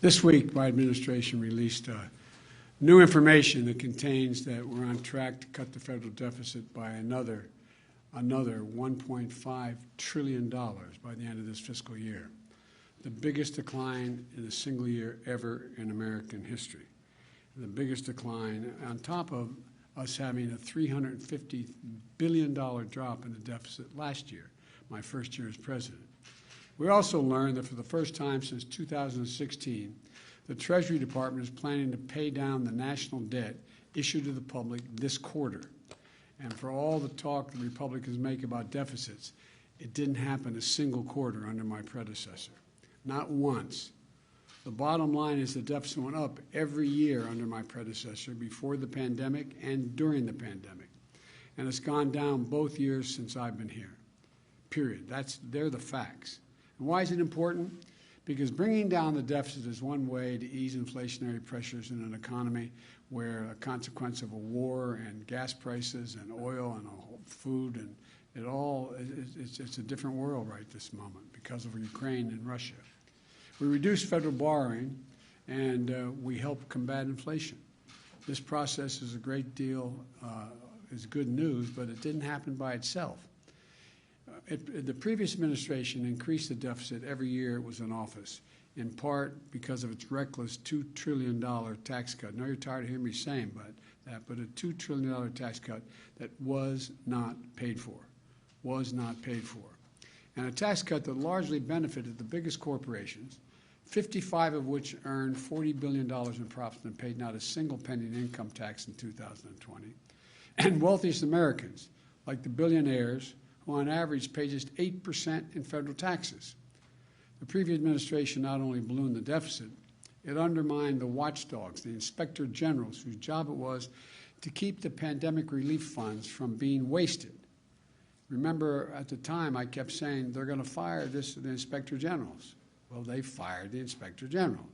This week, my administration released new information that contains that we're on track to cut the federal deficit by another $1.5 trillion by the end of this fiscal year, the biggest decline in a single year ever in American history, the biggest decline on top of us having a $350 billion drop in the deficit last year, my first year as president. We also learned that for the first time since 2016, the Treasury Department is planning to pay down the national debt issued to the public this quarter. And for all the talk the Republicans make about deficits, it didn't happen a single quarter under my predecessor. Not once. The bottom line is the deficit went up every year under my predecessor before the pandemic and during the pandemic. And it's gone down both years since I've been here. Period. They're the facts. And why is it important? Because bringing down the deficit is one way to ease inflationary pressures in an economy where a consequence of a war and gas prices and oil and food and it's a different world right this moment because of Ukraine and Russia. We reduced federal borrowing and we help combat inflation. This process is a great deal, is good news, but it didn't happen by itself. The previous administration increased the deficit every year it was in office, in part because of its reckless $2 trillion tax cut. I know you're tired of hearing me saying but a $2 trillion tax cut that was not paid for, And a tax cut that largely benefited the biggest corporations, 55 of which earned $40 billion in profits and paid not a single penny in income tax in 2020, and wealthiest Americans, like the billionaires, who on average pay just 8% in federal taxes. The previous administration not only ballooned the deficit, it undermined the watchdogs, the inspector generals, whose job it was to keep the pandemic relief funds from being wasted. Remember, at the time, I kept saying they're going to fire the inspector generals. Well, they fired the inspector general.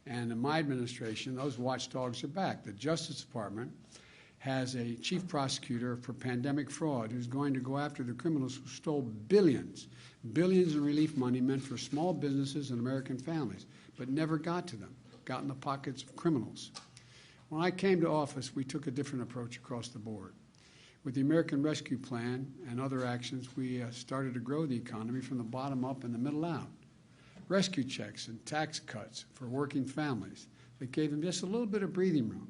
And in my administration, those watchdogs are back. The Justice Department has a chief prosecutor for pandemic fraud who's going to go after the criminals who stole billions in relief money meant for small businesses and American families, but never got to them, got in the pockets of criminals. When I came to office, we took a different approach across the board. With the American Rescue Plan and other actions, we started to grow the economy from the bottom up and the middle out. Rescue checks and tax cuts for working families that gave them just a little bit of breathing room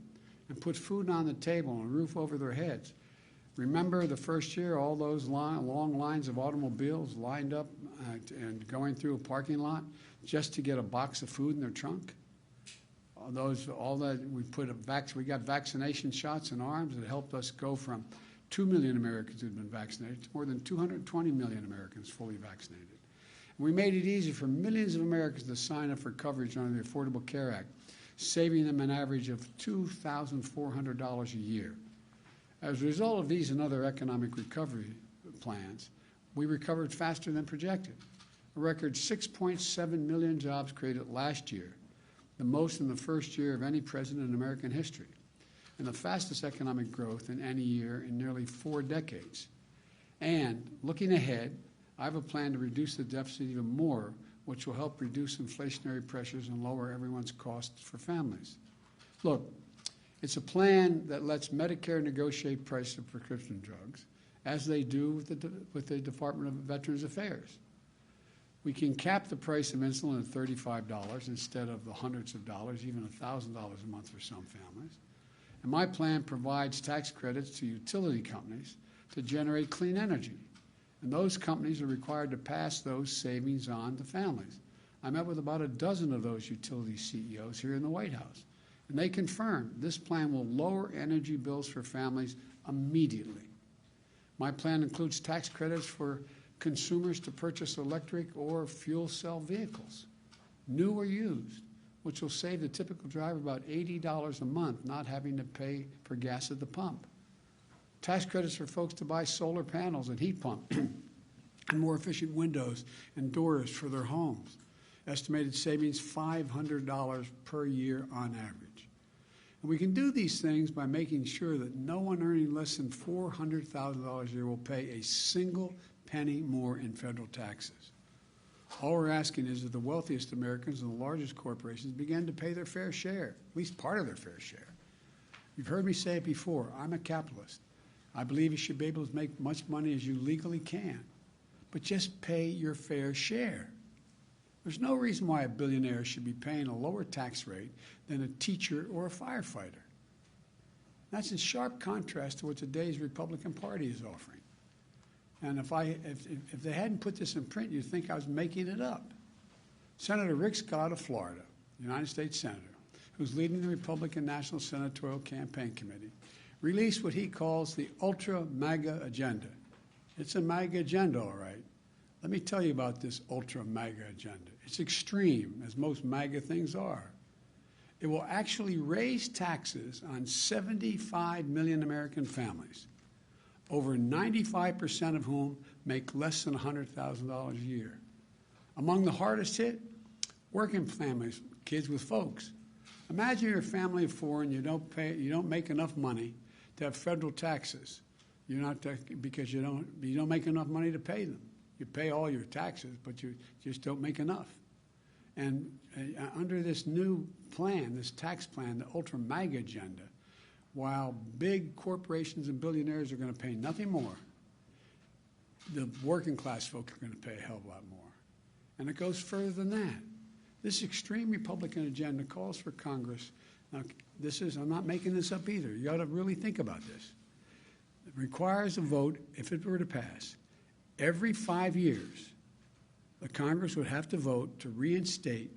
and put food on the table and a roof over their heads. Remember the first year, all those long lines of automobiles lined up and going through a parking lot just to get a box of food in their trunk? We got vaccination shots in arms that helped us go from 2 million Americans who'd been vaccinated to more than 220 million Americans fully vaccinated. And we made it easy for millions of Americans to sign up for coverage under the Affordable Care Act, saving them an average of $2,400 a year. As a result of these and other economic recovery plans, we recovered faster than projected. A record 6.7 million jobs created last year, the most in the first year of any president in American history, and the fastest economic growth in any year in nearly 4 decades. And looking ahead, I have a plan to reduce the deficit even more, which will help reduce inflationary pressures and lower everyone's costs for families. Look, it's a plan that lets Medicare negotiate price of prescription drugs, as they do with the Department of Veterans Affairs. We can cap the price of insulin at $35 instead of the hundreds of dollars, even $1,000 a month for some families. And my plan provides tax credits to utility companies to generate clean energy. And those companies are required to pass those savings on to families. I met with about a dozen of those utility CEOs here in the White House, and they confirmed this plan will lower energy bills for families immediately. My plan includes tax credits for consumers to purchase electric or fuel cell vehicles, new or used, which will save the typical driver about $80 a month not having to pay for gas at the pump. Tax credits for folks to buy solar panels and heat pumps and more efficient windows and doors for their homes. Estimated savings $500 per year on average. And we can do these things by making sure that no one earning less than $400,000 a year will pay a single penny more in federal taxes. All we're asking is that the wealthiest Americans and the largest corporations begin to pay their fair share, at least part of their fair share. You've heard me say it before. I'm a capitalist. I believe you should be able to make much money as you legally can, but just pay your fair share. There's no reason why a billionaire should be paying a lower tax rate than a teacher or a firefighter. That's in sharp contrast to what today's Republican Party is offering. And if they hadn't put this in print, you'd think I was making it up. Senator Rick Scott of Florida, United States Senator, who's leading the Republican National Senatorial Campaign Committee, released what he calls the Ultra MAGA Agenda. It's a MAGA agenda, all right. Let me tell you about this Ultra MAGA agenda. It's extreme, as most MAGA things are. It will actually raise taxes on 75 million American families, over 95% of whom make less than $100,000 a year. Among the hardest hit, working families, kids with folks. Imagine you're a family of four and you don't make enough money to have federal taxes. Because you don't make enough money to pay them. You pay all your taxes, but you just don't make enough. And under this new plan, this tax plan, the Ultra MAGA agenda, while big corporations and billionaires are going to pay nothing more, the working class folk are going to pay a hell of a lot more. And it goes further than that. This extreme Republican agenda calls for Congress. Now, I'm not making this up either. You ought to really think about this. It requires a vote, if it were to pass, every 5 years, the Congress would have to vote to reinstate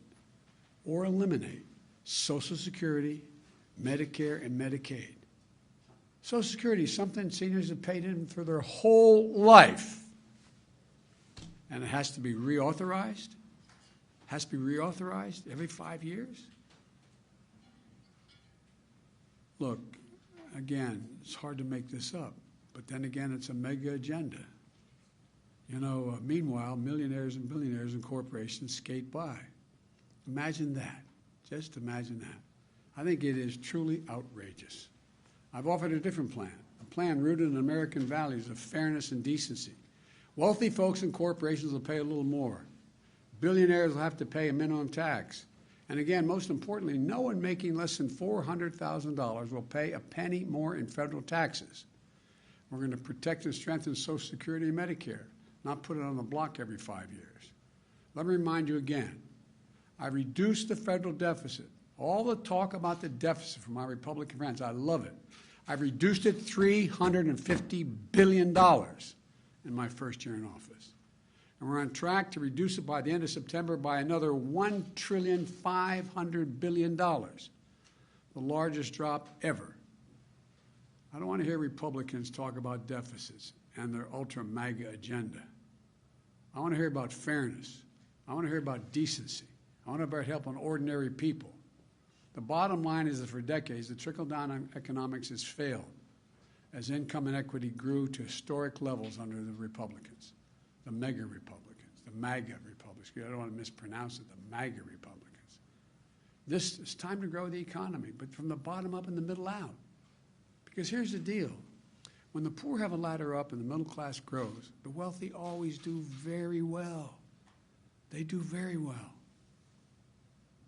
or eliminate Social Security, Medicare, and Medicaid. Social Security is something seniors have paid in for their whole life. And it has to be reauthorized. Has to be reauthorized every 5 years. Look, again, it's hard to make this up. But then again, it's a mega agenda. Meanwhile, millionaires and billionaires and corporations skate by. Imagine that. Just imagine that. I think it is truly outrageous. I've offered a different plan, a plan rooted in American values of fairness and decency. Wealthy folks and corporations will pay a little more. Billionaires will have to pay a minimum tax. And again, most importantly, no one making less than $400,000 will pay a penny more in federal taxes. We're going to protect and strengthen Social Security and Medicare, not put it on the block every 5 years. Let me remind you again, I reduced the federal deficit. All the talk about the deficit from my Republican friends, I love it. I've reduced it $350 billion in my first year in office. And we're on track to reduce it by the end of September by another $1.5 trillion, the largest drop ever. I don't want to hear Republicans talk about deficits and their ultra MAGA agenda. I want to hear about fairness. I want to hear about decency. I want to hear about helping ordinary people. The bottom line is that for decades, the trickle-down economics has failed as income inequity grew to historic levels under the Republicans, the mega Republicans, the MAGA Republicans. I don't want to mispronounce it, the MAGA Republicans. This is time to grow the economy, but from the bottom up and the middle out. Because here's the deal. When the poor have a ladder up and the middle class grows, the wealthy always do very well. They do very well.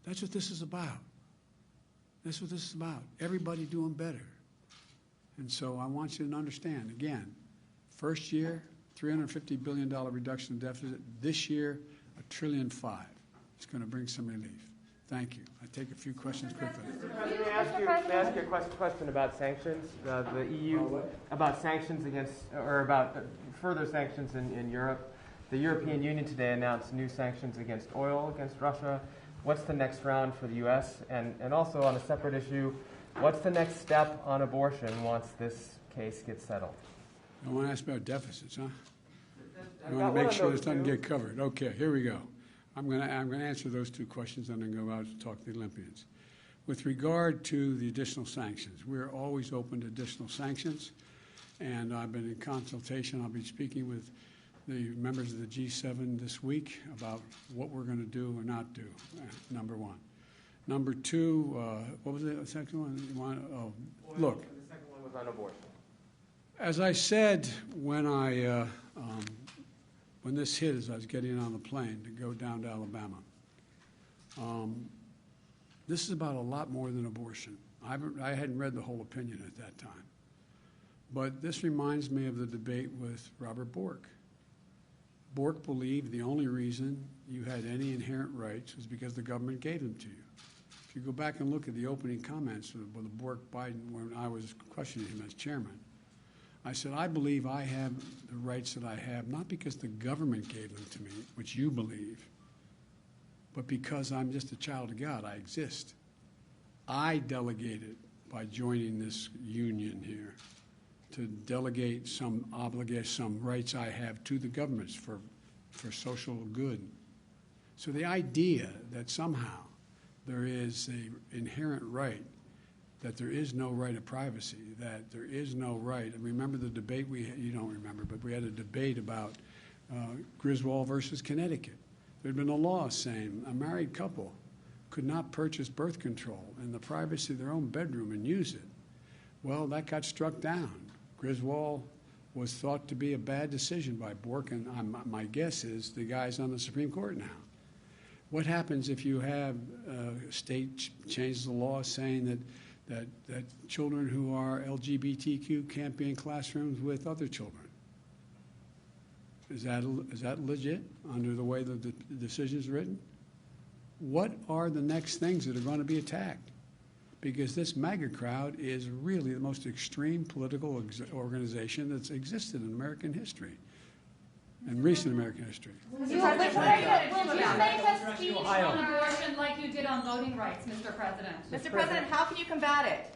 That's what this is about. That's what this is about. Everybody doing better. And so I want you to understand, again, first year, $350 billion reduction in deficit. This year, $1.5 trillion. It's going to bring some relief. Thank you. I take a few questions quickly. May I ask you a question about sanctions? The EU, about sanctions against, or about further sanctions in Europe. The European Union today announced new sanctions against oil, against Russia. What's the next round for the U.S.? And also on a separate issue, what's the next step on abortion once this case gets settled? I want to ask about deficits, huh? I want to make sure this doesn't get covered. Okay, here we go. I'm going to answer those two questions and then go out to talk to the Olympians. With regard to the additional sanctions, we're always open to additional sanctions, and I've been in consultation. I'll be speaking with the members of the G7 this week about what we're going to do or not do, number one. Number two, what was the second one? Look. The second one was on abortion. As I said when I when this hit as I was getting on the plane to go down to Alabama. This is about a lot more than abortion. I hadn't read the whole opinion at that time. But this reminds me of the debate with Robert Bork. Bork believed the only reason you had any inherent rights was because the government gave them to you. If you go back and look at the opening comments with the Bork-Biden when I was questioning him as chairman, I said, I believe I have the rights that I have, not because the government gave them to me, which you believe, but because I'm just a child of God. I exist. I delegated by joining this union here to delegate some obligation, some rights I have to the governments for social good. So the idea that somehow there is an inherent right, that there is no right of privacy, that there is no right. And remember the debate you don't remember, but we had a debate about Griswold versus Connecticut. There had been a law saying a married couple could not purchase birth control in the privacy of their own bedroom and use it. Well, that got struck down. Griswold was thought to be a bad decision by Bork, and my guess is the guy's on the Supreme Court now. What happens if you have a state changes the law saying that children who are LGBTQ can't be in classrooms with other children? Is that legit under the way the decision is written? What are the next things that are going to be attacked? Because this MAGA crowd is really the most extreme political organization that's existed in American history, in recent American history. Will you make a speech on abortion like you did on voting rights, Mr. President? Mr. President, how can you combat it?